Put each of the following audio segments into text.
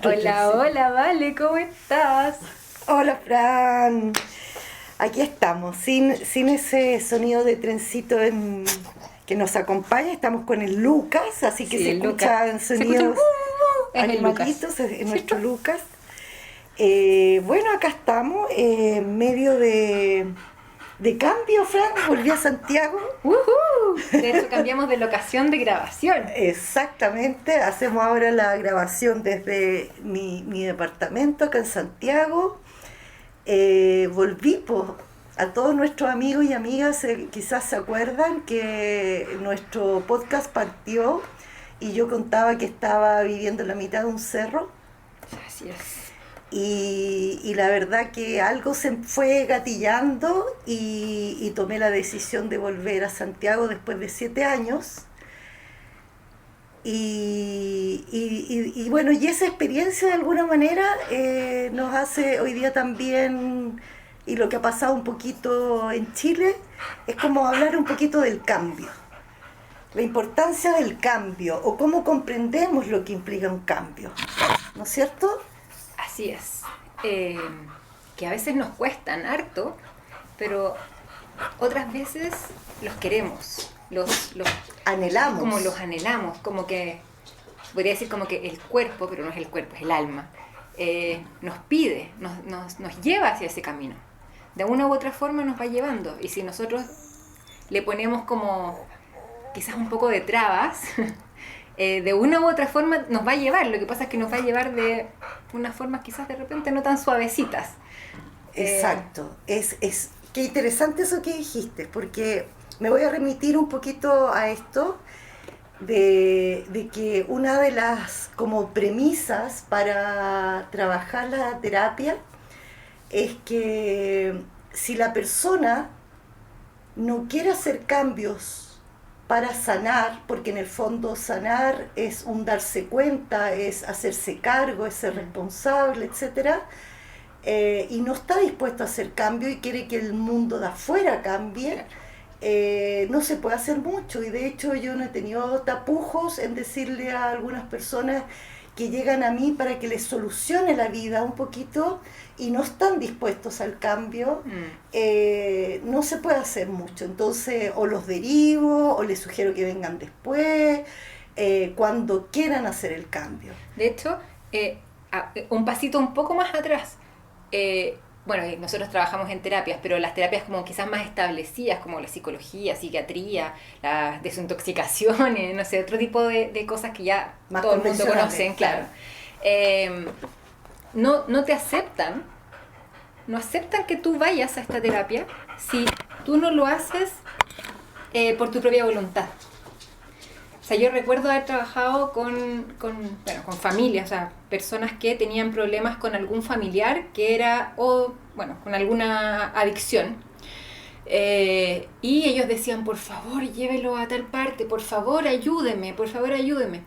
Hola, hola, Vale, ¿cómo estás? Hola, Fran. Aquí estamos, sin ese sonido de trencito que nos acompaña. Estamos con el Lucas, así que Sí, se el Lucas. escuchan Se escucha el sonidos es el Lucas. animalitos, es nuestro Lucas. Bueno, acá estamos, en medio de cambio, Fran. Volví a Santiago. De hecho, cambiamos de locación de grabación. Exactamente, hacemos ahora la grabación desde mi departamento acá en Santiago. Volví, pues, a todos nuestros amigos y amigas, quizás se acuerdan que nuestro podcast partió y yo contaba que estaba viviendo en la mitad de un cerro Así es. y la verdad que algo se fue gatillando y tomé la decisión de volver a Santiago después de 7 años. Y bueno, y esa experiencia de alguna manera nos hace hoy día también, y lo que ha pasado un poquito en Chile, es como hablar un poquito del cambio, la importancia del cambio, o cómo comprendemos lo que implica un cambio, ¿no es cierto? Así es. Que a veces nos cuestan harto, pero otras veces los queremos. Los Anhelamos. como los anhelamos, como que, podría decir como que el cuerpo, pero no es el cuerpo, es el alma, nos pide, nos lleva hacia ese camino. De una u otra forma nos va llevando. Y si nosotros le ponemos como quizás un poco de trabas, de una u otra forma nos va a llevar. Lo que pasa es que nos va a llevar de unas formas quizás de repente no tan suavecitas. Exacto. Qué interesante eso que dijiste, porque me voy a remitir un poquito a esto de que una de las como premisas para trabajar la terapia es que si la persona no quiere hacer cambios para sanar, porque en el fondo sanar es un darse cuenta, es hacerse cargo, es ser responsable, etcétera, y no está dispuesto a hacer cambio y quiere que el mundo de afuera cambie, no se puede hacer mucho. Y de hecho yo no he tenido tapujos en decirle a algunas personas que llegan a mí para que les solucione la vida un poquito y no están dispuestos al cambio, no se puede hacer mucho. Entonces o los derivo o les sugiero que vengan después, cuando quieran hacer el cambio. De hecho, un pasito un poco más atrás. Bueno, nosotros trabajamos en terapias, pero las terapias como quizás más establecidas, como la psicología, psiquiatría, las desintoxicaciones, no sé, otro tipo de cosas que ya Más todo el mundo conoce, convencionales, claro. No te aceptan, no aceptan que tú vayas a esta terapia si tú no lo haces por tu propia voluntad. O sea, yo recuerdo haber trabajado con familias, o sea, personas que tenían problemas con algún familiar que era, con alguna adicción. Y ellos decían, por favor, llévelo a tal parte, por favor, ayúdeme, por favor, ayúdeme.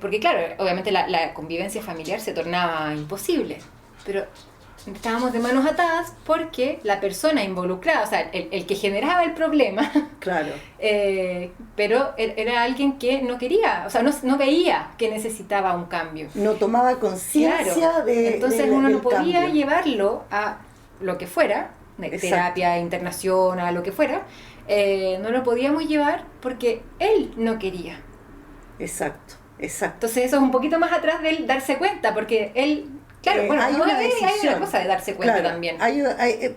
Porque claro, obviamente la convivencia familiar se tornaba imposible, pero estábamos de manos atadas porque la persona involucrada, o sea, el que generaba el problema, Claro. pero era alguien que no quería, o sea, no veía que necesitaba un cambio. No tomaba conciencia Claro, entonces uno no del podía cambio. llevarlo a lo que fuera, de Exacto. terapia, internación, a lo que fuera, no lo podíamos llevar porque él no quería. Exacto, exacto. Entonces eso es un poquito más atrás del darse cuenta, porque él, claro, Hay una hay decisión. una cosa de darse cuenta Claro, también.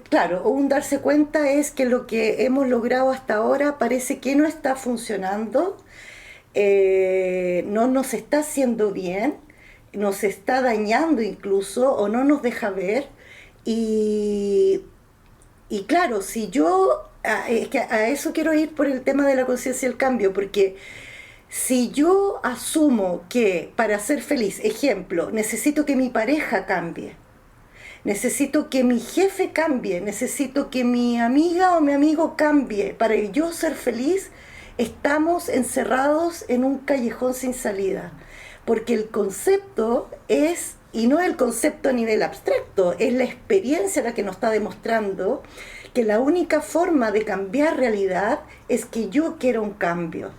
Claro, un darse cuenta es que lo que hemos logrado hasta ahora parece que no está funcionando, no nos está haciendo bien, nos está dañando incluso, o no nos deja ver. Y, y claro, si yo, es que a eso quiero ir por el tema de la conciencia del cambio, porque si yo asumo que para ser feliz, ejemplo, necesito que mi pareja cambie, necesito que mi jefe cambie, necesito que mi amiga o mi amigo cambie para yo ser feliz, estamos encerrados en un callejón sin salida. Porque el concepto es, y no el concepto a nivel abstracto, es la experiencia la que nos está demostrando que la única forma de cambiar realidad es que yo quiera un cambio.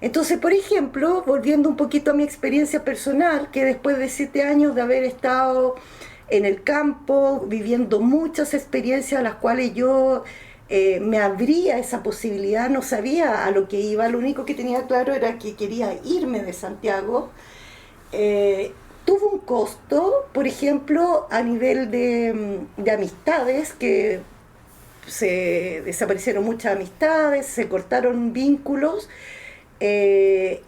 Entonces, por ejemplo, volviendo un poquito a mi experiencia personal, que después de 7 años de haber estado en el campo, viviendo muchas experiencias a las cuales yo me abría esa posibilidad, no sabía a lo que iba, lo único que tenía claro era que quería irme de Santiago. Tuvo un costo, por ejemplo, a nivel de amistades, que se desaparecieron muchas amistades, se cortaron vínculos, pero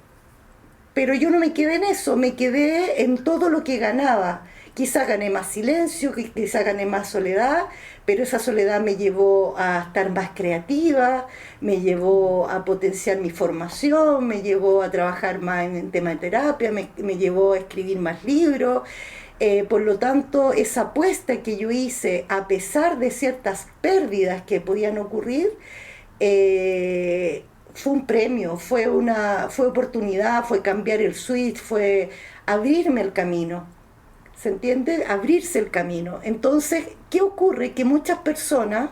yo no me quedé en eso, me quedé en todo lo que ganaba. Quizás gané más silencio, quizás gané más soledad, pero esa soledad me llevó a estar más creativa, me llevó a potenciar mi formación, me llevó a trabajar más en tema de terapia, me llevó a escribir más libros. Por lo tanto, esa apuesta que yo hice, a pesar de ciertas pérdidas que podían ocurrir, fue un premio, fue oportunidad, fue cambiar el switch, fue abrirme el camino. ¿Se entiende? Abrirse el camino. Entonces, ¿qué ocurre? Que muchas personas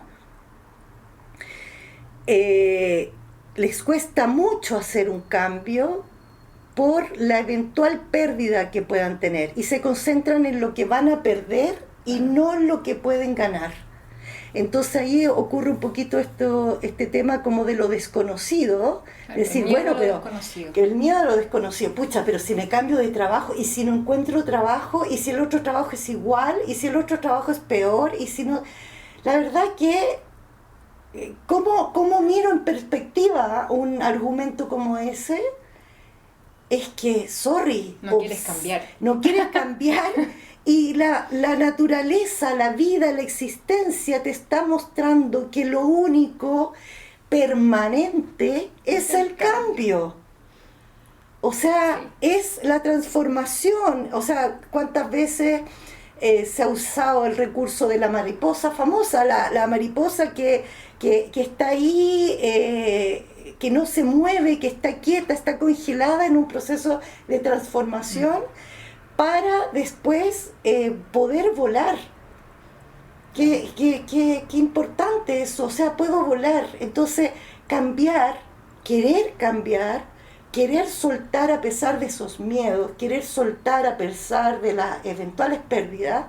les cuesta mucho hacer un cambio por la eventual pérdida que puedan tener y se concentran en lo que van a perder y no en lo que pueden ganar. Entonces ahí ocurre un poquito este tema como de lo desconocido, Claro, decir, bueno, pero desconocido. que el miedo a lo desconocido, pucha, pero si me cambio de trabajo y si no encuentro trabajo y si el otro trabajo es igual y si el otro trabajo es peor y si no... La verdad que, ¿cómo miro en perspectiva un argumento como ese? Es que, sorry, No quieres cambiar. No quieres cambiar y la naturaleza, la vida, la existencia te está mostrando que lo único permanente es el cambio. O sea, Sí. es la transformación. O sea, ¿cuántas veces se ha usado el recurso de la mariposa famosa? La mariposa que está ahí, que no se mueve, que está quieta, está congelada en un proceso de transformación para después poder volar. Qué importante eso, o sea, puedo volar. Entonces, cambiar, querer soltar a pesar de esos miedos, querer soltar a pesar de las eventuales pérdidas,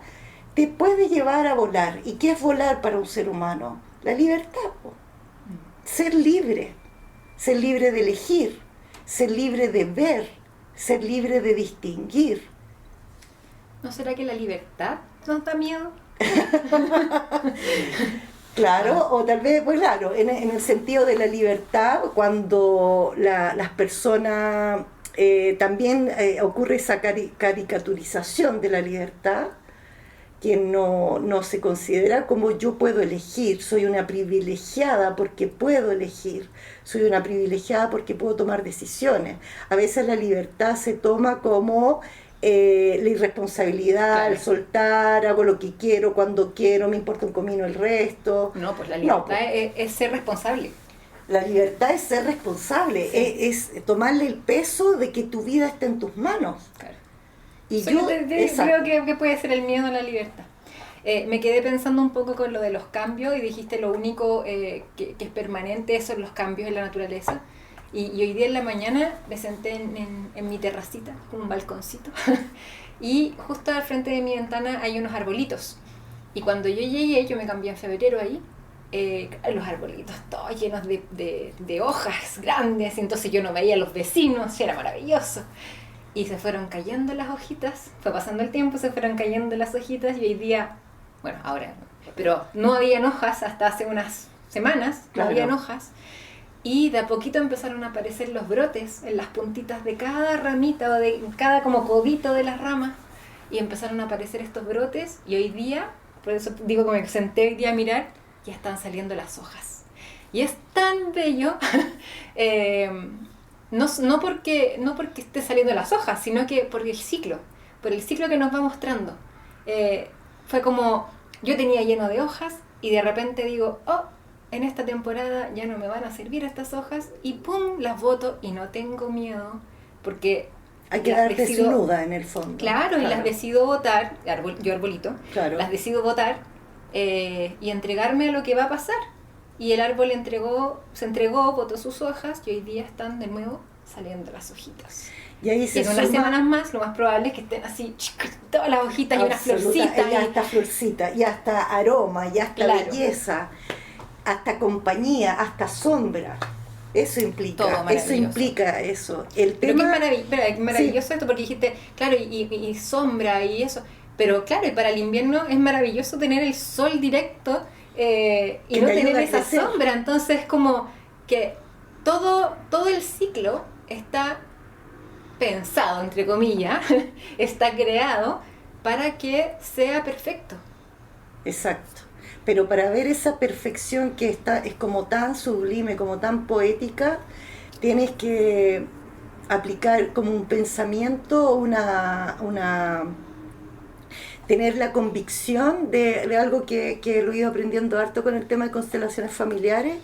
te puede llevar a volar. ¿Y qué es volar para un ser humano? La libertad, po. Ser libre de elegir, ser libre de ver, ser libre de distinguir. ¿No será que la libertad nos da miedo? Claro, o tal vez, pues claro, en el sentido de la libertad, cuando las personas, también ocurre esa caricaturización de la libertad, que no se considera como yo puedo elegir, soy una privilegiada porque puedo elegir, soy una privilegiada porque puedo tomar decisiones. A veces la libertad se toma como la irresponsabilidad, Claro. el soltar, hago lo que quiero, cuando quiero, me importa un comino el resto. No, pues la libertad pues, es ser responsable. la libertad es ser responsable, Sí. es tomarle el peso de que tu vida está en tus manos. Claro. Y O sea, yo exacto. creo que puede ser el miedo a la libertad. Me quedé pensando un poco con lo de los cambios y dijiste lo único que es permanente son los cambios en la naturaleza. Y hoy día en la mañana me senté en mi terracita, un balconcito, y justo al frente de mi ventana hay unos arbolitos. Y cuando yo llegué, yo me cambié en febrero ahí, los arbolitos todos llenos de hojas grandes, y entonces yo no veía a los vecinos, y era maravilloso. Y se fueron cayendo las hojitas, fue pasando el tiempo, se fueron cayendo las hojitas y hoy día, bueno, ahora, pero no habían hojas hasta hace unas semanas, Claro. no habían hojas. Y de a poquito empezaron a aparecer los brotes en las puntitas de cada ramita o de cada como codito de las ramas. Y empezaron a aparecer estos brotes y hoy día, por eso digo que me senté hoy día a mirar, ya están saliendo las hojas. Y es tan bello, no porque esté saliendo las hojas, sino que por el ciclo que nos va mostrando. Fue como, yo tenía lleno de hojas y de repente digo, oh, en esta temporada ya no me van a servir estas hojas y pum, las boto y no tengo miedo porque Hay que las darte decido- desnuda en el fondo. Claro, y las decido botar, yo arbolito, Claro. las decido botar y entregarme a lo que va a pasar. Y el árbol se entregó, botó sus hojas y hoy día están de nuevo saliendo las hojitas. Y ahí se en unas semanas más, lo más probable es que estén así, todas las hojitas y unas florcitas. Y hasta florcita, y hasta aroma, y hasta belleza, hasta compañía, hasta sombra. Eso implica, eso. El tema... es maravilloso esto, porque dijiste, claro, y sombra y eso. Pero claro, y para el invierno es maravilloso tener el sol directo y no tener esa sombra. Entonces, como que todo el ciclo está pensado, entre comillas, está creado para que sea perfecto. Exacto. Pero para ver esa perfección que es como tan sublime, como tan poética, tienes que aplicar como un pensamiento, tener la convicción de algo que lo he ido aprendiendo harto con el tema de constelaciones familiares,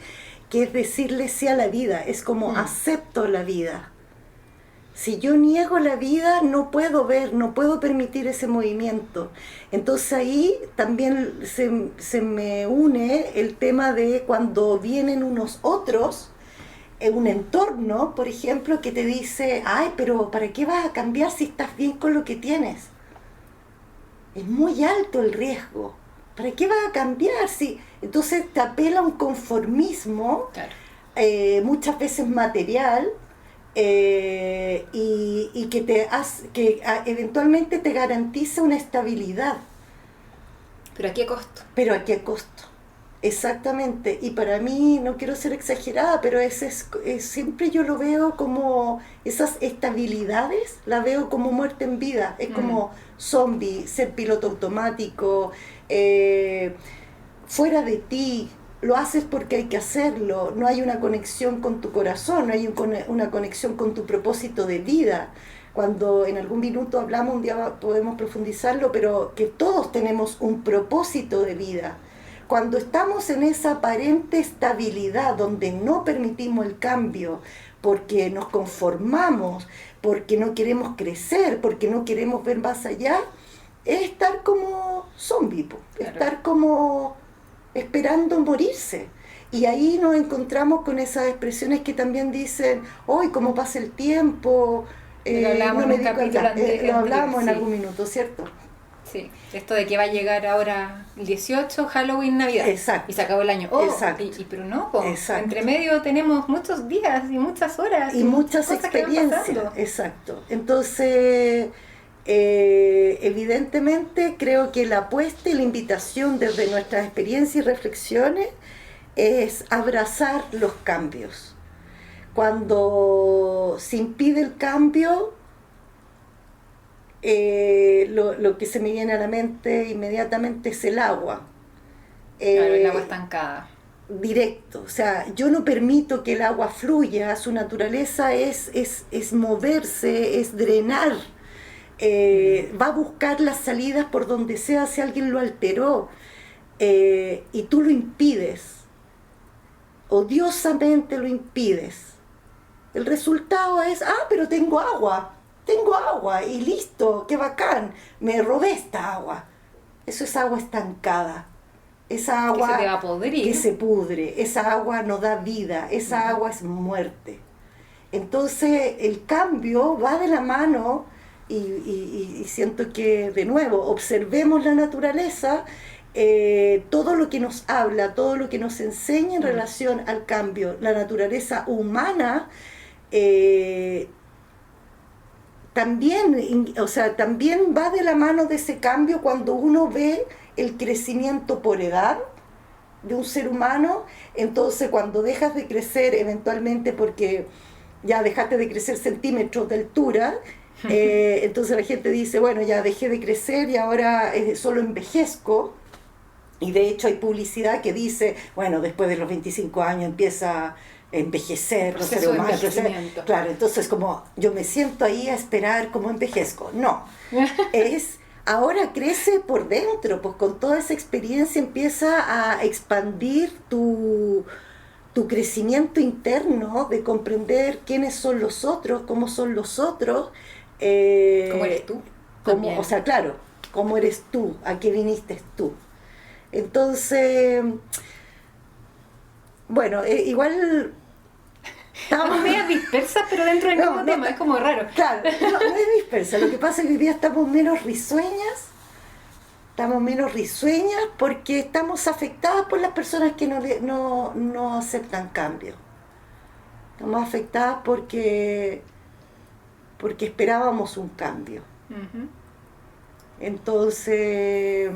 que es decirle sí a la vida, es como acepto la vida. Si yo niego la vida, no puedo ver, no puedo permitir ese movimiento. Entonces ahí también se me une el tema de cuando vienen unos otros, en un entorno, por ejemplo, que te dice, ay, pero ¿para qué vas a cambiar si estás bien con lo que tienes? Es muy alto el riesgo. ¿Para qué vas a cambiar? Entonces te apela a un conformismo, claro. Muchas veces material, y que eventualmente te garantiza una estabilidad. ¿Pero a qué costo? Pero a qué costo, exactamente. Y para mí, no quiero ser exagerada, pero siempre yo lo veo como esas estabilidades, la veo como muerte en vida. Es como zombie, ser piloto automático, fuera de ti. Lo haces porque hay que hacerlo, no hay una conexión con tu corazón, no hay una conexión con tu propósito de vida. Cuando en algún minuto hablamos, un día podemos profundizarlo, pero que todos tenemos un propósito de vida. Cuando estamos en esa aparente estabilidad donde no permitimos el cambio, porque nos conformamos, porque no queremos crecer, porque no queremos ver más allá, es estar como zombie, claro. Estar como esperando morirse. Y ahí nos encontramos con esas expresiones que también dicen, hoy cómo pasa el tiempo, lo hablábamos, lo hablábamos en algún minuto, ¿cierto? Sí, esto de que va a llegar ahora el 18, Halloween, Navidad. Exacto. Y se acabó el año. Exacto. Pero no, entre medio tenemos muchos días y muchas horas. Y muchas experiencias. Exacto. Entonces, evidentemente creo que la apuesta y la invitación desde nuestras experiencias y reflexiones es abrazar los cambios. Cuando se impide el cambio, lo que se me viene a la mente inmediatamente es el agua. Claro, el agua estancada. Directo, o sea, yo no permito que el agua fluya, su naturaleza es moverse, es drenar. Va a buscar las salidas por donde sea si alguien lo alteró, y tú lo impides, odiosamente lo impides. El resultado es, pero tengo agua y listo, qué bacán, me robé esta agua. Eso es agua estancada, esa agua que se te va a podrir, que se pudre, esa agua no da vida, esa agua es muerte. Entonces el cambio va de la mano. Y siento que, de nuevo, observemos la naturaleza, todo lo que nos habla, todo lo que nos enseña en relación al cambio, la naturaleza humana, también va de la mano de ese cambio cuando uno ve el crecimiento por edad de un ser humano. Entonces cuando dejas de crecer eventualmente porque ya dejaste de crecer centímetros de altura, entonces la gente dice, bueno, ya dejé de crecer y ahora solo envejezco. Y de hecho hay publicidad que dice, bueno, después de los 25 años empieza a envejecer los seres humanos. Claro, entonces como yo me siento ahí a esperar cómo envejezco. No, ahora crece por dentro, pues con toda esa experiencia empieza a expandir tu crecimiento interno de comprender quiénes son los otros, cómo son los otros. ¿Cómo eres tú? O sea, claro, ¿cómo eres tú? ¿A qué viniste tú? Entonces, bueno, igual Estamos medio dispersas, pero dentro del mismo tema, es como raro. Claro, no es dispersa. Lo que pasa es que hoy día estamos menos risueñas. Estamos menos risueñas porque estamos afectadas por las personas que no aceptan cambio. Estamos afectadas porque esperábamos un cambio. Uh-huh. Entonces,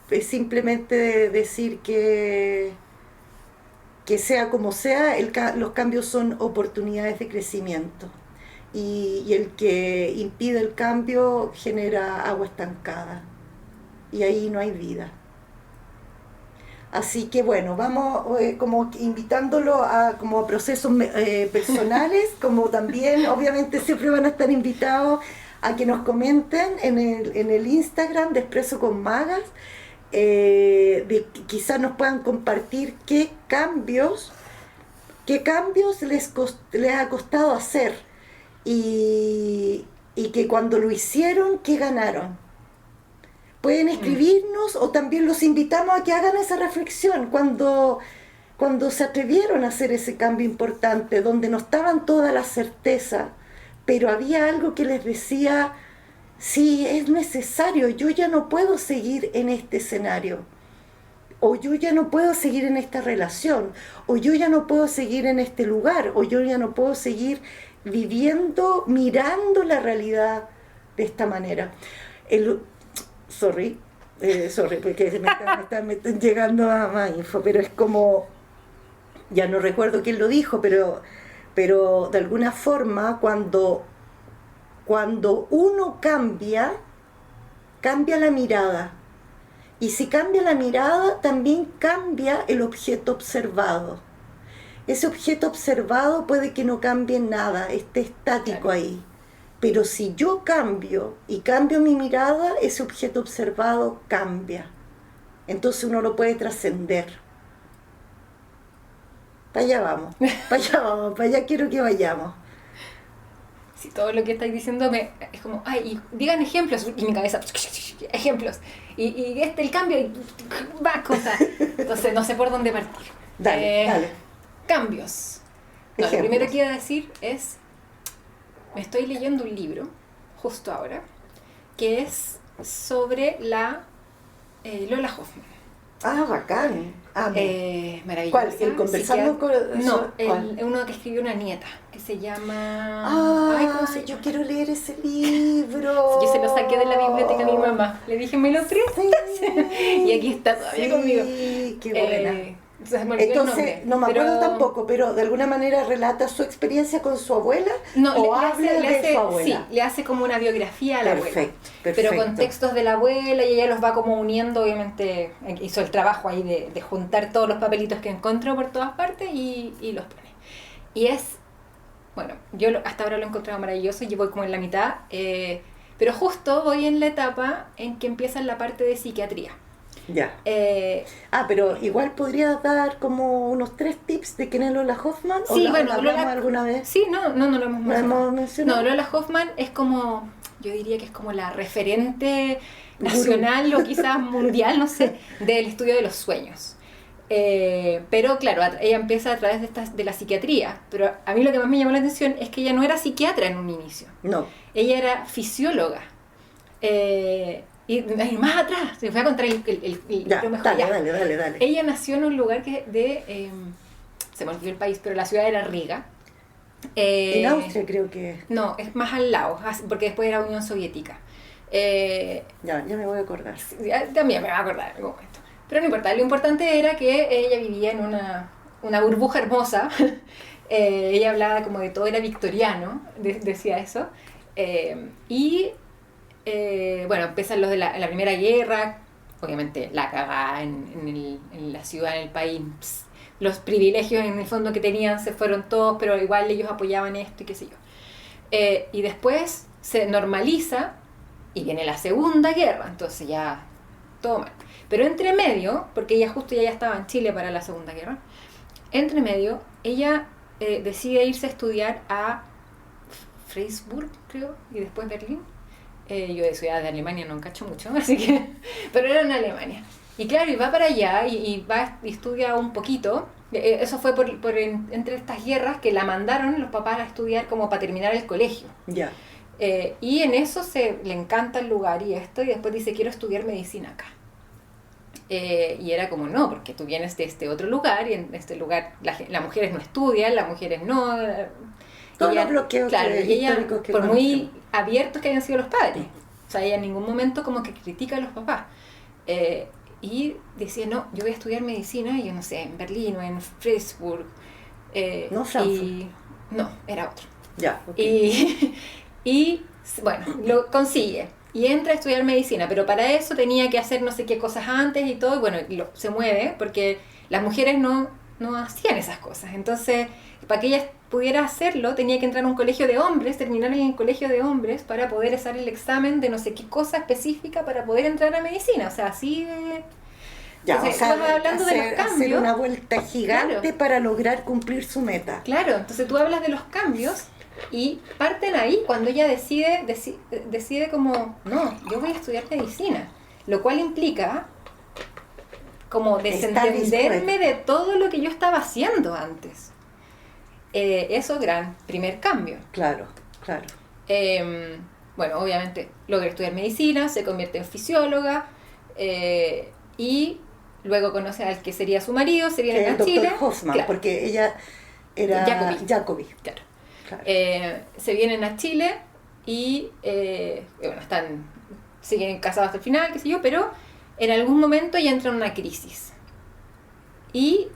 es simplemente decir que sea como sea, los cambios son oportunidades de crecimiento. Y el que impide el cambio genera agua estancada. Y ahí no hay vida. Así que bueno, vamos como invitándolo a procesos personales, como también obviamente siempre van a estar invitados a que nos comenten en el Instagram de Expreso con Magas, quizás nos puedan compartir qué cambios les ha costado hacer y que cuando lo hicieron, ¿qué ganaron? Pueden escribirnos o también los invitamos a que hagan esa reflexión cuando se atrevieron a hacer ese cambio importante, donde no estaban todas las certezas, pero había algo que les decía, sí, es necesario, yo ya no puedo seguir en este escenario, o yo ya no puedo seguir en esta relación, o yo ya no puedo seguir en este lugar, o yo ya no puedo seguir viviendo, mirando la realidad de esta manera. Sorry, porque me están llegando más info, pero es como, ya no recuerdo quién lo dijo, pero de alguna forma cuando uno cambia la mirada, y si cambia la mirada, también cambia el objeto observado. Ese objeto observado puede que no cambie nada, esté estático, claro, ahí. Pero si yo cambio y cambio mi mirada, ese objeto observado cambia. Entonces uno lo puede trascender. Para allá vamos, para allá quiero que vayamos. Sí, todo lo que estáis diciendo es como, ay, y digan ejemplos, y mi cabeza, ejemplos, y el cambio, y va cosas. Entonces no sé por dónde partir. Dale. Cambios. No, lo primero que iba a decir es, me estoy leyendo un libro, justo ahora, que es sobre la Lola Hoffman. Ah, bacán. Maravillosa. ¿Cuál? ¿El conversando con...? No, uno que escribió una nieta, que se llama... ¿cómo se llama? Yo quiero leer ese libro. Yo se lo saqué de la biblioteca a mi mamá. Le dije, ¿me lo prestas? Sí. Y aquí está todavía conmigo. Qué buena. Entonces, no me acuerdo tampoco, pero de alguna manera relata su experiencia con su abuela, o habla de su abuela. Sí, le hace como una biografía a la abuela. Perfecto. Pero con textos de la abuela, y ella los va como uniendo, obviamente hizo el trabajo ahí de juntar todos los papelitos que encontró por todas partes y los pone. Y es, bueno, yo hasta ahora lo he encontrado maravilloso, y voy como en la mitad, pero justo voy en la etapa en que empieza la parte de psiquiatría. Ya. Pero igual podría dar como unos 3 tips de quién es Lola Hoffman. Sí, ¿o bueno, hablamos alguna vez? Sí, no lo hemos mencionado. No, Lola Hoffman es como, yo diría que es como la referente nacional o quizás mundial, no sé, del estudio de los sueños. Pero claro, ella empieza a través de la psiquiatría, pero a mí lo que más me llamó la atención es que ella no era psiquiatra en un inicio. No. Ella era fisióloga. Y más atrás, se fue a contar el mejor. Dale. Ella nació en un lugar se me olvidó el país, pero la ciudad era Riga. En Austria creo que... No, es más al lado, porque después era Unión Soviética. Ya me voy a acordar. También me voy a acordar en algún momento. Pero no importa, lo importante era que ella vivía en una burbuja hermosa. Ella hablaba como de todo, era victoriano, decía eso. Bueno, empiezan los de la Primera Guerra, obviamente la cagada en la ciudad, en el país, los privilegios en el fondo que tenían se fueron todos, pero igual ellos apoyaban esto y qué sé yo. Y después se normaliza y viene la Segunda Guerra, entonces ya todo mal. Pero entre medio, porque ella justo ya estaba en Chile para la Segunda Guerra, entre medio ella decide irse a estudiar a Freiburg, creo, y después Berlín. Yo de ciudad de Alemania no cacho mucho, así que... Pero era en Alemania. Y claro, y va para allá y va y estudia un poquito, Eso fue entre estas guerras que la mandaron los papás a estudiar como para terminar el colegio. Ya. Y en eso le encanta el lugar y esto, y después dice, quiero estudiar medicina acá. Y era como, no, porque tú vienes de este otro lugar, y en este lugar las mujeres no estudian, las mujeres no... Todos los bloqueos históricos que por muy abiertos que hayan sido los padres. O sea, ella en ningún momento como que critica a los papás. Y decía, no, yo voy a estudiar medicina, y yo no sé, en Berlín o en Freiburg. No, Frankfurt. No, era otro. Ya, okay. Y bueno, lo consigue. Y entra a estudiar medicina, pero para eso tenía que hacer no sé qué cosas antes y todo, y bueno, se mueve, porque las mujeres no hacían esas cosas. Entonces, para que ella pudiera hacerlo, tenía que entrar a un colegio de hombres, terminar en el colegio de hombres, para poder hacer el examen de no sé qué cosa específica para poder entrar a medicina. O sea, así de... Ya, entonces, o sea, hablando de los cambios, hacer una vuelta gigante, claro, para lograr cumplir su meta. Claro, entonces tú hablas de los cambios y parten ahí cuando ella decide como, no, yo voy a estudiar medicina, lo cual implica como desentenderme de todo lo que yo estaba haciendo antes. Eso es gran primer cambio. Claro, claro. Bueno, obviamente logra estudiar medicina, se convierte en fisióloga, y luego conoce al que sería su marido, se viene a Chile. Dr. Hoffman, claro, porque ella era Jacobi. Claro. Claro. Se vienen a Chile y bueno, siguen casados hasta el final, qué sé yo, pero en algún momento ella entra en una crisis. Y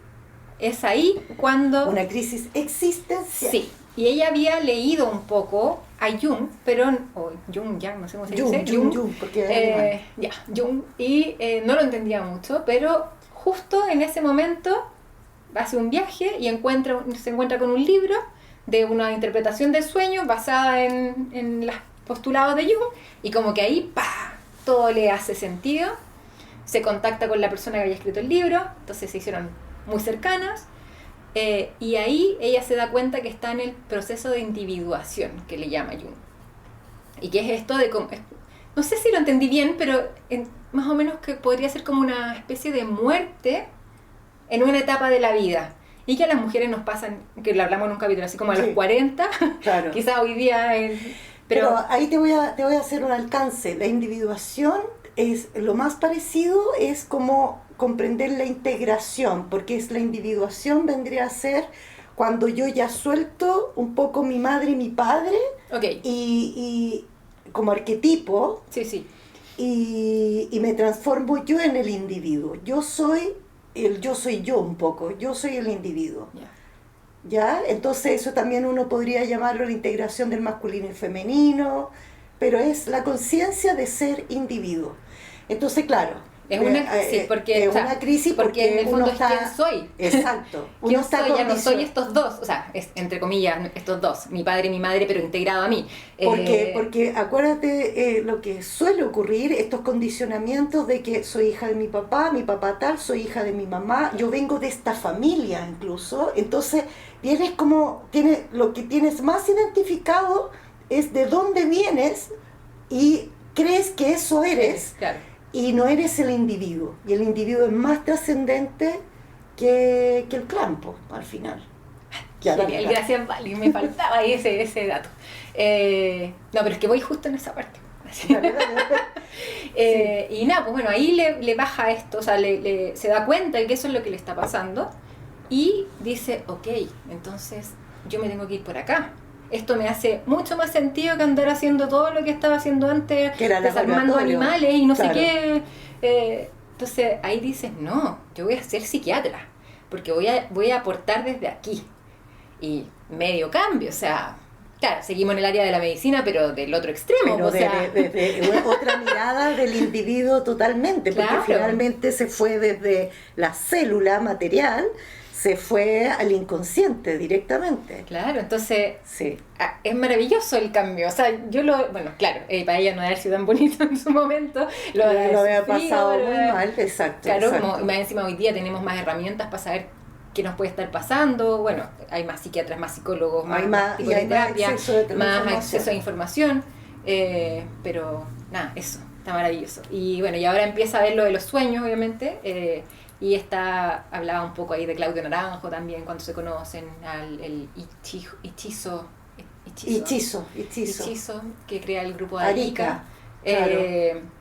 es ahí cuando... Una crisis existencial. Sí. Y ella había leído un poco a Jung, pero... Jung, no sé cómo se dice. Jung, porque Jung. Y no lo entendía mucho, pero justo en ese momento hace un viaje y se encuentra con un libro de una interpretación del sueño basada en los postulados de Jung, y como que ahí, todo le hace sentido. Se contacta con la persona que había escrito el libro, entonces se hicieron muy cercanas, y ahí ella se da cuenta que está en el proceso de individuación, que le llama Jung. Y que es esto de... No sé si lo entendí bien, pero más o menos que podría ser como una especie de muerte en una etapa de la vida. Y que a las mujeres nos pasan, que lo hablamos en un capítulo, así como a los 40, claro. Quizás hoy día... Pero ahí te voy a hacer un alcance. La individuación es lo más parecido, es como comprender la integración, porque la individuación vendría a ser cuando yo ya suelto un poco mi madre y mi padre, okay, y como arquetipo, sí. y me transformo yo en el individuo. Yo soy yo un poco, yo soy el individuo. ¿Ya? Entonces eso también uno podría llamarlo la integración del masculino y femenino, pero es la conciencia de ser individuo. Entonces, claro, es una crisis porque en el fondo es quién soy. Exacto. ¿Quién soy? Ya no soy estos dos, o sea, es entre comillas estos dos, mi padre y mi madre, pero integrado a mí. Porque acuérdate lo que suele ocurrir, estos condicionamientos de que soy hija de mi papá tal, soy hija de mi mamá, yo vengo de esta familia incluso, entonces lo que tienes más identificado es de dónde vienes y crees que eso eres. Claro. Y no eres el individuo, y el individuo es más trascendente que el campo, al final. Genial, gracias, Vali, me faltaba ahí ese dato. No, pero es que voy justo en esa parte. Y nada, pues bueno, ahí le baja esto, o sea, se da cuenta de que eso es lo que le está pasando, y dice, ok, entonces yo me tengo que ir por acá. Esto me hace mucho más sentido que andar haciendo todo lo que estaba haciendo antes, desarmando animales y no sé qué. Entonces ahí dices, no, yo voy a ser psiquiatra, porque voy a aportar desde aquí. Y medio cambio, o sea, claro, seguimos en el área de la medicina, pero del otro extremo. Pero desde otra mirada del individuo totalmente, porque claro, finalmente se fue desde la célula material, se fue al inconsciente directamente. Claro, entonces sí, es maravilloso el cambio. O sea, bueno, claro, para ella no debe haber sido tan bonito en su momento. Lo había pasado muy mal, exacto. Claro, exacto. Como más encima hoy día tenemos más herramientas para saber qué nos puede estar pasando. Bueno, hay más psiquiatras, más psicólogos, más tipos de terapia, más acceso a información. Pero nada, eso, está maravilloso. Y bueno, y ahora empieza a ver lo de los sueños, obviamente. y hablaba un poco ahí de Claudio Naranjo también, cuando se conocen, el Hechizo, que crea el grupo de Arica. Claro.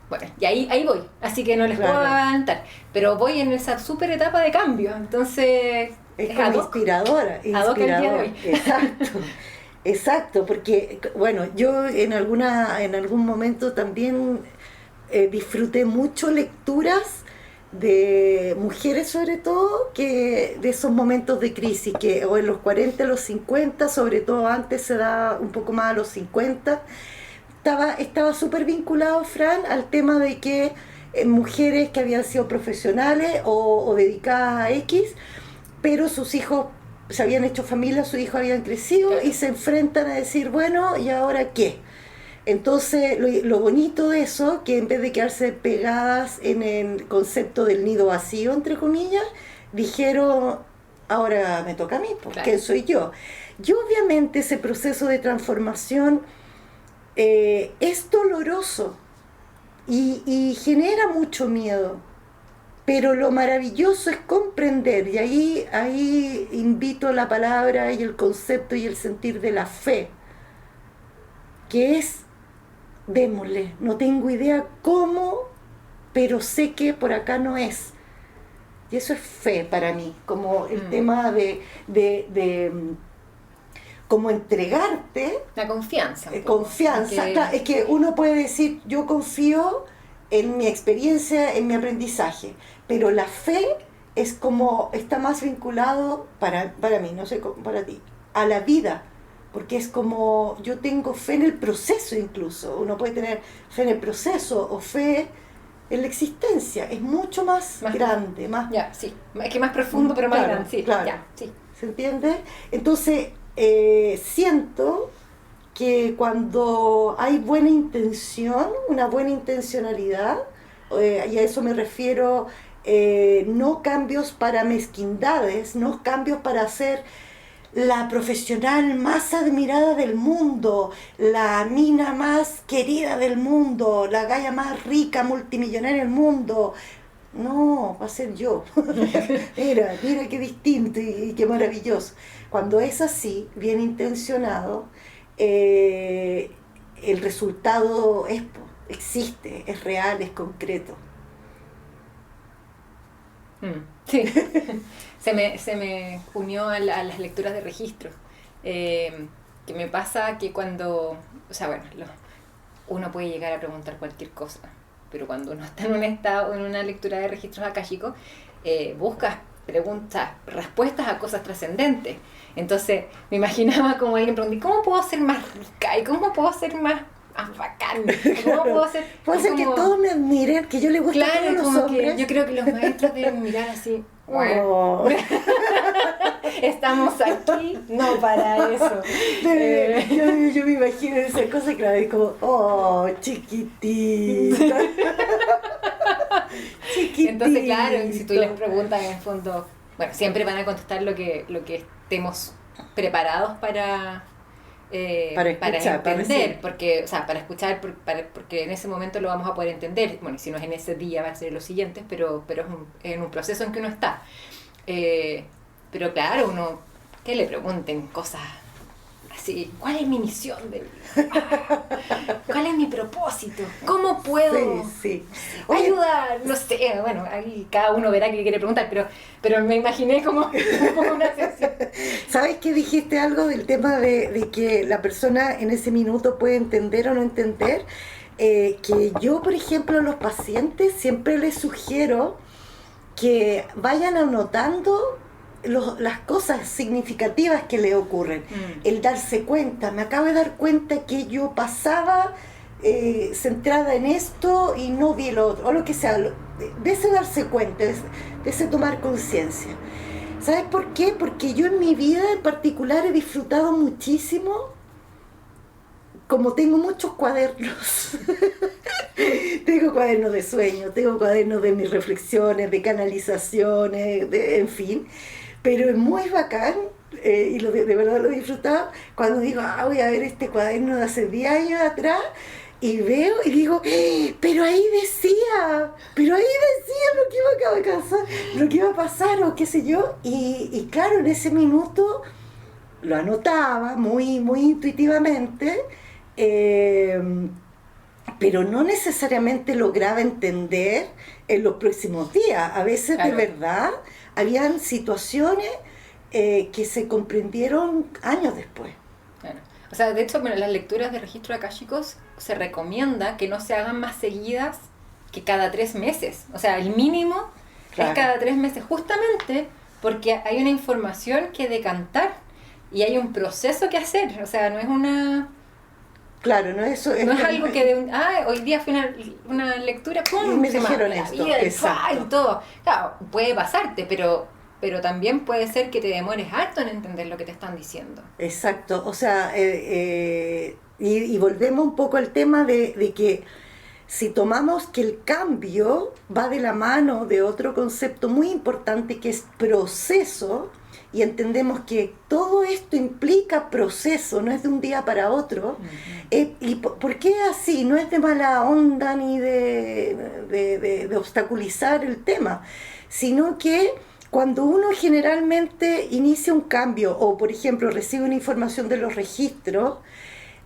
Bueno, y ahí voy, así que no les puedo adelantar, pero voy en esa súper etapa de cambio, entonces es como inspiradora. El día de hoy. Exacto, porque bueno, yo en algún momento también disfruté mucho lecturas de mujeres, sobre todo, que de esos momentos de crisis, que o en los 40, los 50, sobre todo antes se da un poco más a los 50, estaba súper vinculado, Fran, al tema de que mujeres que habían sido profesionales o dedicadas a X, pero sus hijos se habían hecho familia, sus hijos habían crecido, claro, y se enfrentan a decir, bueno, ¿y ahora qué? Entonces, lo bonito de eso, que en vez de quedarse pegadas en el concepto del nido vacío, entre comillas, dijeron, ahora me toca a mí, porque claro, soy yo. Y obviamente ese proceso de transformación es doloroso y genera mucho miedo, pero lo maravilloso es comprender, y ahí invito la palabra y el concepto y el sentir de la fe, que es, démosle, no tengo idea cómo, pero sé que por acá no es. Y eso es fe para mí, como el tema de como entregarte. La confianza. Confianza. Claro, es que uno puede decir, yo confío en mi experiencia, en mi aprendizaje, pero la fe es como, está más vinculado para mí, no sé, para ti, a la vida, porque es como, yo tengo fe en el proceso incluso, uno puede tener fe en el proceso o fe en la existencia, es mucho más grande, más... Ya, sí, es que más profundo, pero más claro, grande, sí, claro. Ya, sí. ¿Se entiende? Entonces, siento que cuando hay buena intención, una buena intencionalidad, y a eso me refiero, no cambios para mezquindades, no cambios para ser la profesional más admirada del mundo, la mina más querida del mundo, la galla más rica, multimillonaria del mundo. No, va a ser yo. mira qué distinto y qué maravilloso. Cuando es así, bien intencionado, el resultado existe, es real, es concreto. Sí, se me unió a las lecturas de registros, que me pasa que cuando, o sea, bueno, uno puede llegar a preguntar cualquier cosa, pero cuando uno está en un estado, en una lectura de registros akáshicos, buscas respuestas a cosas trascendentes. Entonces me imaginaba como alguien preguntando, ¿cómo puedo ser más rica? ¿Y cómo puedo ser más bacán? ¿Cómo puedo ser? Puede ser como, que todos me admiren, que yo le guste claro, a los como hombres. Que yo creo que los maestros deben mirar así. Oh. Estamos aquí, no para eso. Yo me imagino esa cosa, claro, es como, oh, chiquitita. Chiquitita. Entonces, claro, si tú les preguntas, en el fondo, bueno, siempre van a contestar lo que estemos preparados para escuchar, entender, porque, o sea, para escuchar, porque en ese momento lo vamos a poder entender. Bueno, y si no es en ese día, va a ser en los siguientes, pero es en un proceso en que uno está. Pero claro, uno, que le pregunten cosas así, ¿cuál es mi misión de vida? ¿Cuál es mi propósito? ¿Cómo puedo ayudar? No sé, bueno, ahí cada uno verá qué quiere preguntar, pero me imaginé como una sección. ¿Sabes que dijiste algo del tema de que la persona en ese minuto puede entender o no entender? Que yo, por ejemplo, a los pacientes siempre les sugiero que vayan anotando las cosas significativas que le ocurren. El darse cuenta, me acabo de dar cuenta que yo pasaba centrada en esto y no vi lo otro, o lo que sea, de ese darse cuenta, de ese tomar conciencia. ¿Sabes por qué? Porque yo en mi vida en particular he disfrutado muchísimo, como tengo muchos cuadernos. Tengo cuadernos de sueño, tengo cuadernos de mis reflexiones, de canalizaciones, en fin. Pero es muy bacán, y de verdad lo he disfrutado, cuando digo, voy a ver este cuaderno de hace 10 años atrás, Y veo y digo, pero ahí decía lo que iba a pasar, lo que iba a pasar o qué sé yo. Y claro, en ese minuto lo anotaba muy, muy intuitivamente, pero no necesariamente lograba entender en los próximos días. A veces de verdad habían situaciones que se comprendieron años después. Claro. O sea, de hecho, bueno, las lecturas de registros akáshicos se recomienda que no se hagan más seguidas que cada 3 meses. O sea, el mínimo es cada 3 meses, justamente porque hay una información que decantar y hay un proceso que hacer. O sea, no es una... Claro, no es algo que de hoy día fue una lectura, ¡pum! Y me dijeron esto, exacto. Y todo. Claro, puede pasarte, pero también puede ser que te demores harto en entender lo que te están diciendo. Exacto, o sea, y volvemos un poco al tema de que si tomamos que el cambio va de la mano de otro concepto muy importante que es proceso, y entendemos que todo esto implica proceso, no es de un día para otro. ¿Y por qué así? No es de mala onda ni de obstaculizar el tema, sino que cuando uno generalmente inicia un cambio o, por ejemplo, recibe una información de los registros,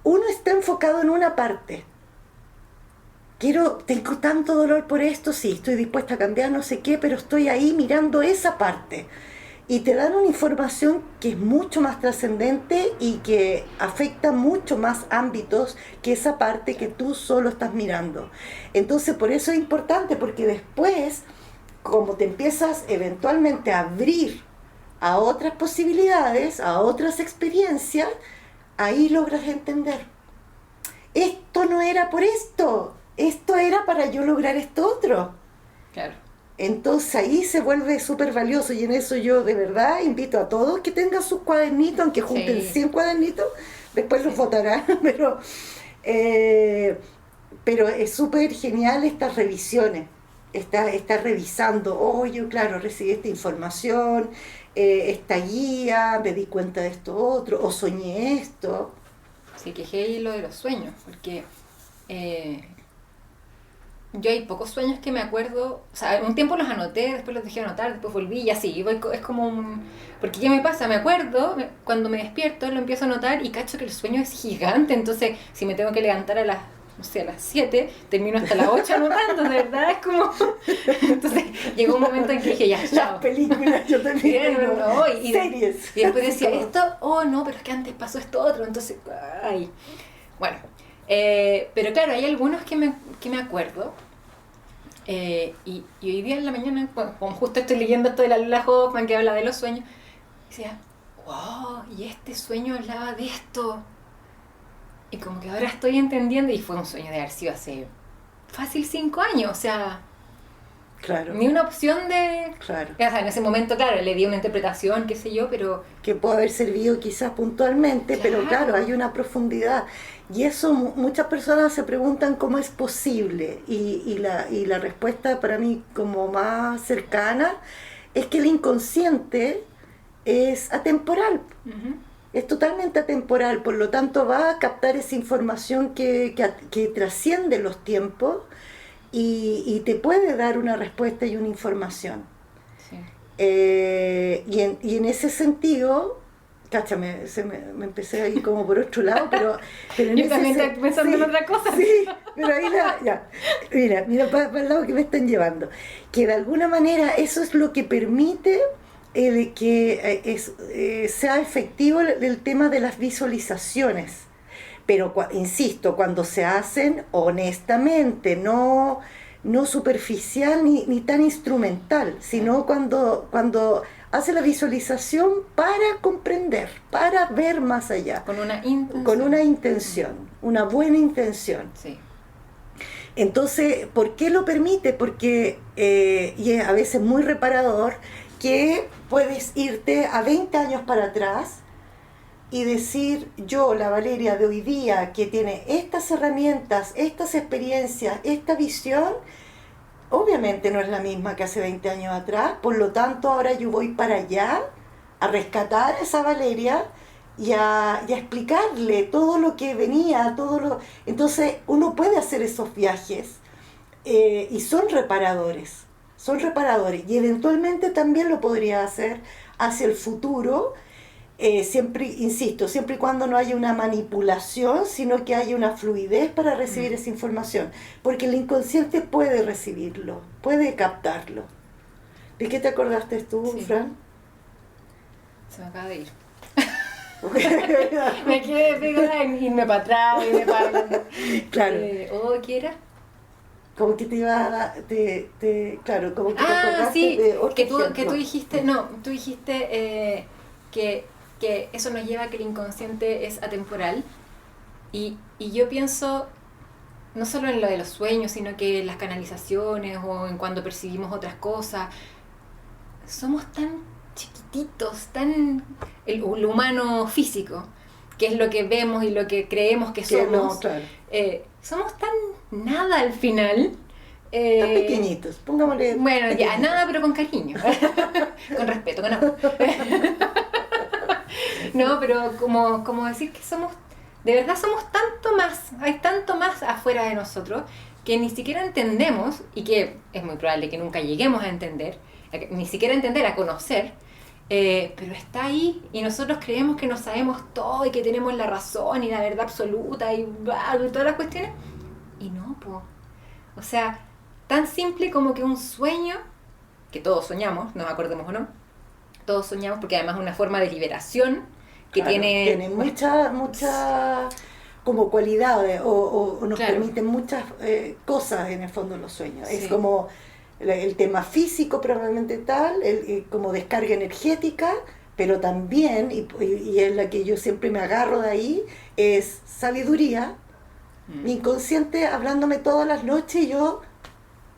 uno está enfocado en una parte. Tengo tanto dolor por esto, sí, estoy dispuesta a cambiar, no sé qué, pero estoy ahí mirando esa parte. Y te dan una información que es mucho más trascendente y que afecta mucho más ámbitos que esa parte que tú solo estás mirando. Entonces, por eso es importante, porque después, como te empiezas eventualmente a abrir a otras posibilidades, a otras experiencias, ahí logras entender. Esto no era por esto era para yo lograr esto otro. Claro. Entonces ahí se vuelve súper valioso, y en eso yo de verdad invito a todos que tengan sus cuadernitos, aunque junten 100 cuadernitos, después los votarán, pero es súper genial estas revisiones, estar revisando, yo claro, recibí esta información, esta guía, me di cuenta de esto otro, o soñé esto. Sí, que es lo de los sueños, porque... yo hay pocos sueños que me acuerdo, o sea, un tiempo los anoté, después los dejé anotar, después volví y así, es como un... Porque ¿qué me pasa? Me acuerdo, cuando me despierto lo empiezo a anotar y cacho que el sueño es gigante, entonces si me tengo que levantar a las 7, termino hasta las 8 anotando, de verdad, es como... Entonces llegó un momento en que dije, ya, chao. Las películas, yo también series. Y después decía, no, pero es que antes pasó esto otro, entonces, ay, bueno... pero claro, hay algunos que me acuerdo, y hoy día en la mañana, como justo estoy leyendo esto de la Lola Hoffman que habla de los sueños, decía, wow, y este sueño hablaba de esto, y como que ahora estoy entendiendo, y fue un sueño de haber sido hace fácil 5 años, o sea, claro, ni una opción de... Claro. O sea, en ese momento, claro, le di una interpretación, qué sé yo, pero... Que puede haber servido quizás puntualmente, pero claro, hay una profundidad. Y eso muchas personas se preguntan cómo es posible. Y la respuesta para mí como más cercana es que el inconsciente es atemporal. Uh-huh. Es totalmente atemporal, por lo tanto va a captar esa información que trasciende los tiempos y te puede dar una respuesta y una información. Sí. Y en ese sentido, cacha, me empecé a ir como por otro lado, pero en yo también estoy pensando en otra cosa. Sí, pero ahí mira para el lado que me están llevando. Que de alguna manera eso es lo que permite que sea efectivo el tema de las visualizaciones. Pero, insisto, cuando se hacen honestamente, no superficial ni tan instrumental, sino cuando hace la visualización para comprender, para ver más allá. Con una intención. Con una intención, una buena intención. Sí. Entonces, ¿por qué lo permite? Porque, y es a veces muy reparador, que puedes irte a 20 años para atrás y decir, yo, la Valeria de hoy día, que tiene estas herramientas, estas experiencias, esta visión, obviamente no es la misma que hace 20 años atrás, por lo tanto ahora yo voy para allá a rescatar a esa Valeria y a explicarle todo lo que venía, entonces uno puede hacer esos viajes y son reparadores, y eventualmente también lo podría hacer hacia el futuro, siempre, insisto, siempre y cuando no haya una manipulación, sino que haya una fluidez para recibir esa información, porque el inconsciente puede recibirlo, puede captarlo. ¿De qué te acordaste tú, Sí. Fran? Se me acaba de ir. Me quedé pegada en irme para atrás, irme para adelante. Claro. ¿Qué era? Como que te iba a dar, claro, como que te acordaste Sí, de otro que tú ejemplo. dijiste, tú dijiste que eso nos lleva a que el inconsciente es atemporal. Y yo pienso no solo en lo de los sueños, sino que en las canalizaciones o en cuando percibimos otras cosas. Somos tan chiquititos, el humano físico, que es lo que vemos y lo que creemos que somos. No, claro. Somos tan nada al final. Tan pequeñitos, pongámosle. Bueno, pequeñitos. ya, nada, pero con cariño. Con respeto, con amor. No, pero como decir que somos, de verdad somos tanto más, hay tanto más afuera de nosotros que ni siquiera entendemos, y que es muy probable que nunca lleguemos a entender, ni siquiera entender, a conocer, pero está ahí y nosotros creemos que nos sabemos todo y que tenemos la razón y la verdad absoluta y todas las cuestiones, y no, po. O sea, tan simple como que un sueño, que todos soñamos, nos acordemos o no, todos soñamos, porque además es una forma de liberación que Claro, tiene mucha como cualidades o nos Claro. permiten muchas cosas en el fondo los sueños. Sí. Es como el tema físico probablemente tal, como descarga energética, pero también, y es la que yo siempre me agarro de ahí, es sabiduría. Mi inconsciente hablándome todas las noches y yo,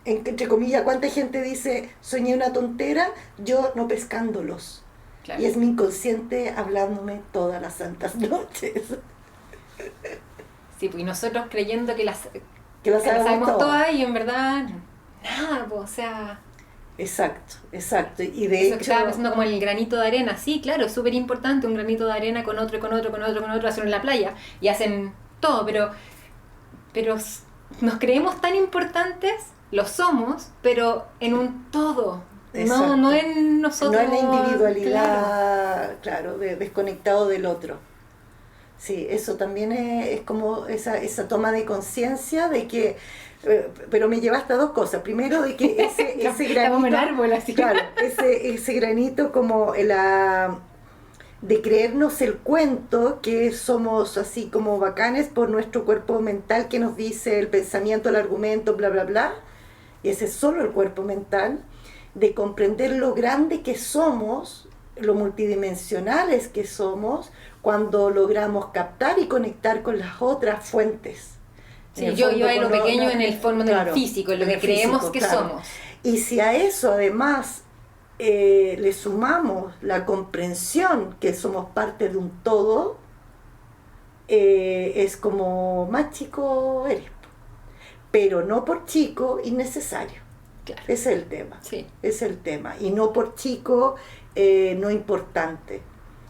entre comillas, ¿cuánta gente dice soñé una tontera? Yo no pescándolos. Claro. Y es mi inconsciente hablándome todas las santas noches. Sí, pues, y nosotros creyendo que las Que sabemos todas y en verdad nada, pues, o sea, Exacto. Y de eso hecho, que estaba pensando como el granito de arena, sí, claro, es súper importante un granito de arena con otro, hacen en la playa y hacen todo, pero nos creemos tan importantes, lo somos, pero en un todo, Exacto. no en nosotros. no en la individualidad, claro, desconectado del otro. Sí, eso también es como esa toma de conciencia de que, pero me llevaste a dos cosas. Primero, de que ese Estamos granito, en árbol, así. claro, ese granito como de creernos el cuento, que somos así como bacanes por nuestro cuerpo mental que nos dice el pensamiento, el argumento, bla, bla, bla, y ese es solo el cuerpo mental, de comprender lo grande que somos, lo multidimensionales que somos, cuando logramos captar y conectar con las otras fuentes. Sí, yo en lo pequeño, en el fondo, en el físico, en lo que creemos que somos. Y si a eso además le sumamos la comprensión que somos parte de un todo, es como más chico eres, pero no por chico innecesario. Claro. Ese es el tema. Sí. Es el tema. Y no por chico no importante.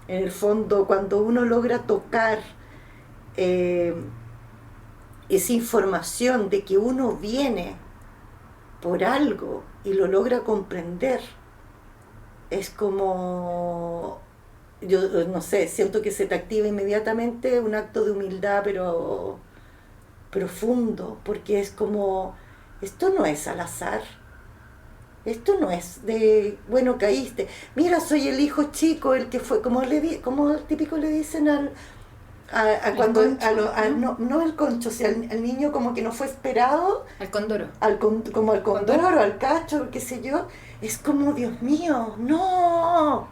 En el fondo, cuando uno logra tocar esa información de que uno viene por algo y lo logra comprender, es como, yo no sé, siento que se te activa inmediatamente un acto de humildad, pero profundo, porque es como, esto no es al azar. Esto no es de, bueno, caíste. Mira, soy el hijo chico, el que fue, como típico le dicen cuando concho, no el concho, o sea, al niño como que no fue esperado, Al condoro. como al condoro, al cacho, qué sé yo. Es como, Dios mío, no.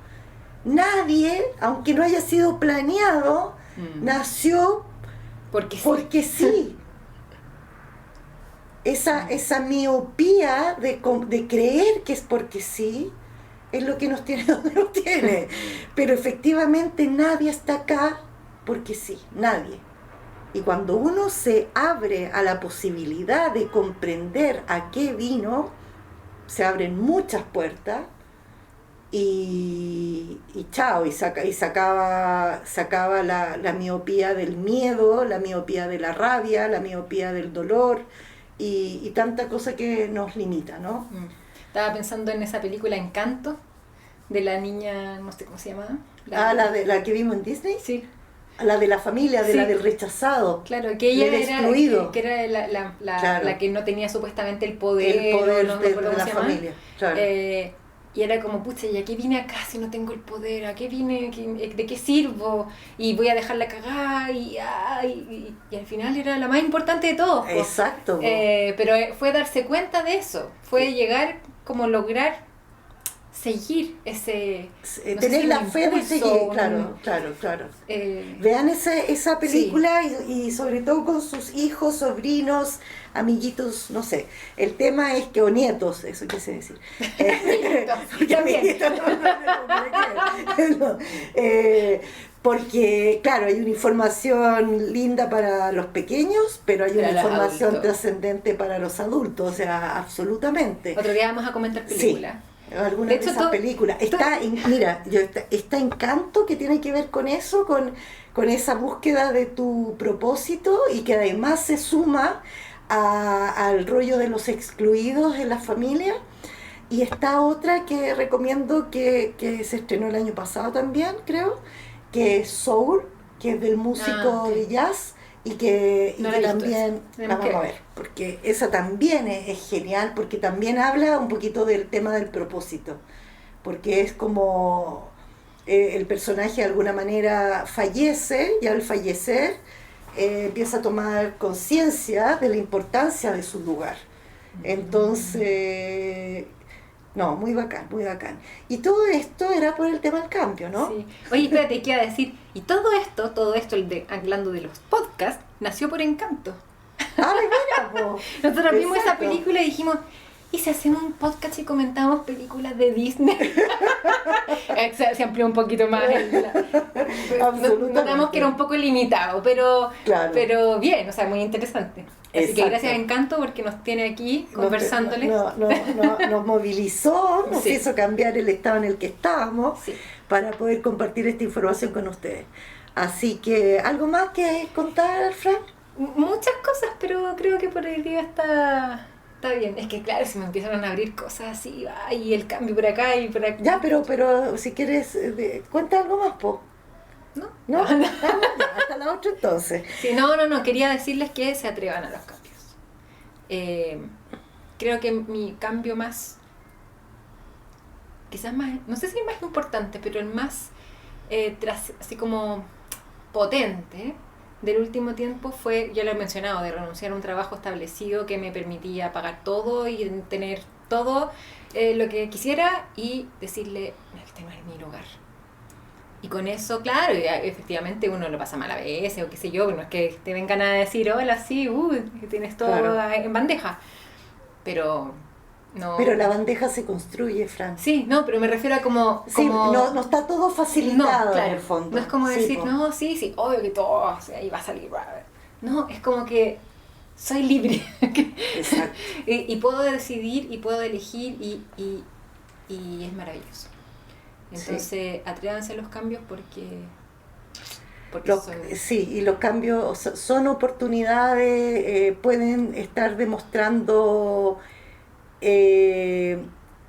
Nadie, aunque no haya sido planeado, nació porque sí. Esa miopía de creer que es porque sí, es lo que nos tiene donde nos tiene. Pero efectivamente nadie está acá porque sí, nadie. Y cuando uno se abre a la posibilidad de comprender a qué vino, se abren muchas puertas y chao, sacaba la miopía del miedo, la miopía de la rabia, la miopía del dolor y tanta cosa que nos limita, ¿no? Estaba pensando en esa película Encanto, de la niña, no sé cómo se llamaba. La que vimos en Disney. Sí. La de la familia, sí. la del rechazado. Claro, que ella del era, excluido. que era Claro. la que no tenía supuestamente el poder no de cómo la se llama. familia. Claro. Y era como, pucha, ¿y a qué vine acá si no tengo el poder? ¿A qué vine? ¿De qué sirvo? Y voy a dejarla cagar y al final era la más importante de todos. Exacto. Pero fue darse cuenta de eso, fue llegar como lograr seguir ese... tener la fe de seguir, claro. Vean esa película y sobre todo con sus hijos, sobrinos, amiguitos, no sé. El tema es que, o nietos, eso quise decir. Porque, claro, hay una información linda para los pequeños, pero hay una información trascendente para los adultos, o sea, absolutamente. Otro día vamos a comentar películas. Sí. Alguna de esas películas. Está Encanto, que tiene que ver con eso, con esa búsqueda de tu propósito y que además se suma al rollo de los excluidos en la familia. Y está otra que recomiendo que se estrenó el año pasado también, creo, que es Soul, que es del músico de jazz. Y que también la vamos a ver, porque esa también es genial, porque también habla un poquito del tema del propósito, porque es como el personaje de alguna manera fallece, y al fallecer empieza a tomar conciencia de la importancia de su lugar. Entonces... No, muy bacán. Y todo esto era por el tema del cambio, ¿no? Sí. Oye, espérate, ¿qué iba a decir? Y todo esto, hablando de los podcasts, nació por Encanto. ¡Ah, mira, po! Nosotros vimos esa película y dijimos, ¿y si hacemos un podcast y comentamos películas de Disney? Se amplió un poquito más. Notamos que era un poco limitado, pero bien, o sea, muy interesante. Así que gracias a Encanto porque nos tiene aquí conversándoles. Nos movilizó, nos hizo cambiar el estado en el que estábamos para poder compartir esta información con ustedes. Así que, ¿algo más que contar, Fran? Muchas cosas, pero creo que por el día está bien. Es que claro, si me empiezan a abrir cosas así, y el cambio por acá y por acá. Ya, pero si quieres, cuenta algo más, po. ¿No? Hasta la otra entonces. Sí, no, quería decirles que se atrevan a los cambios. Creo que mi cambio más, quizás más, no sé si el más importante, pero el más así como potente del último tiempo fue, ya lo he mencionado, de renunciar a un trabajo establecido que me permitía pagar todo y tener todo lo que quisiera y decirle, este no es mi lugar. Y con eso, claro, efectivamente uno lo pasa mal a veces o qué sé yo, no es que te vengan a decir, hola, sí, que tienes todo en bandeja, pero no. Pero la bandeja se construye, Fran. Sí, no, pero me refiero a como... no está todo facilitado, claro, en el fondo. No es como decir, sí, obvio que todo, o sea, ahí va a salir. No, es como que soy libre. Exacto. y puedo decidir y puedo elegir y es maravilloso. Entonces, atrévanse a los cambios porque y los cambios son oportunidades, pueden estar demostrando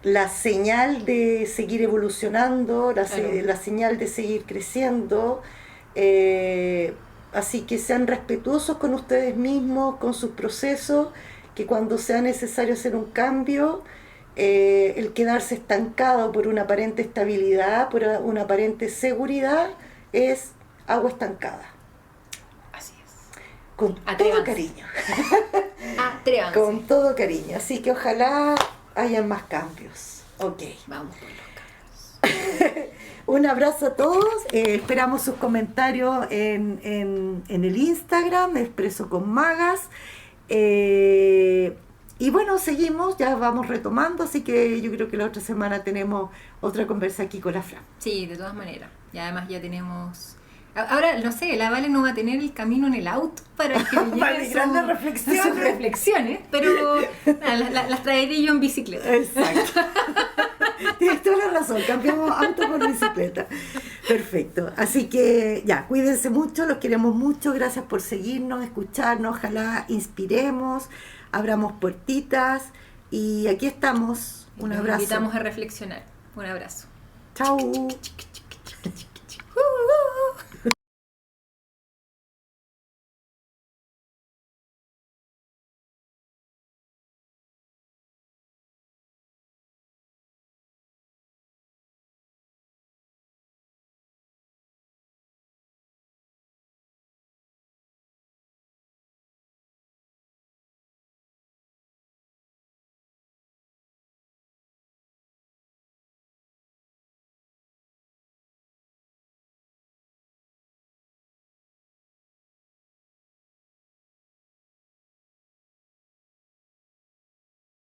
la señal de seguir evolucionando, la señal de seguir creciendo, así que sean respetuosos con ustedes mismos, con sus procesos, que cuando sea necesario hacer un cambio, el quedarse estancado por una aparente estabilidad, por una aparente seguridad, es agua estancada. Así es. Con todo cariño. Atrévanse. Con todo cariño. Así que ojalá hayan más cambios. Ok. Vamos por los cambios. Un abrazo a todos. Esperamos sus comentarios en el Instagram, Expreso con Magas. Y bueno, seguimos, ya vamos retomando, así que yo creo que la otra semana tenemos otra conversa aquí con la Fran. Sí, de todas maneras. Y además ya tenemos... Ahora, no sé, la Vale no va a tener el camino en el auto para que me grandes sus reflexiones, pero las traeré yo en bicicleta. Exacto. Tienes toda la razón, cambiamos auto por bicicleta. Perfecto. Así que ya, cuídense mucho, los queremos mucho. Gracias por seguirnos, escucharnos. Ojalá inspiremos, abramos puertitas. Y aquí estamos. Un abrazo. Nos invitamos a reflexionar. Un abrazo. Chau.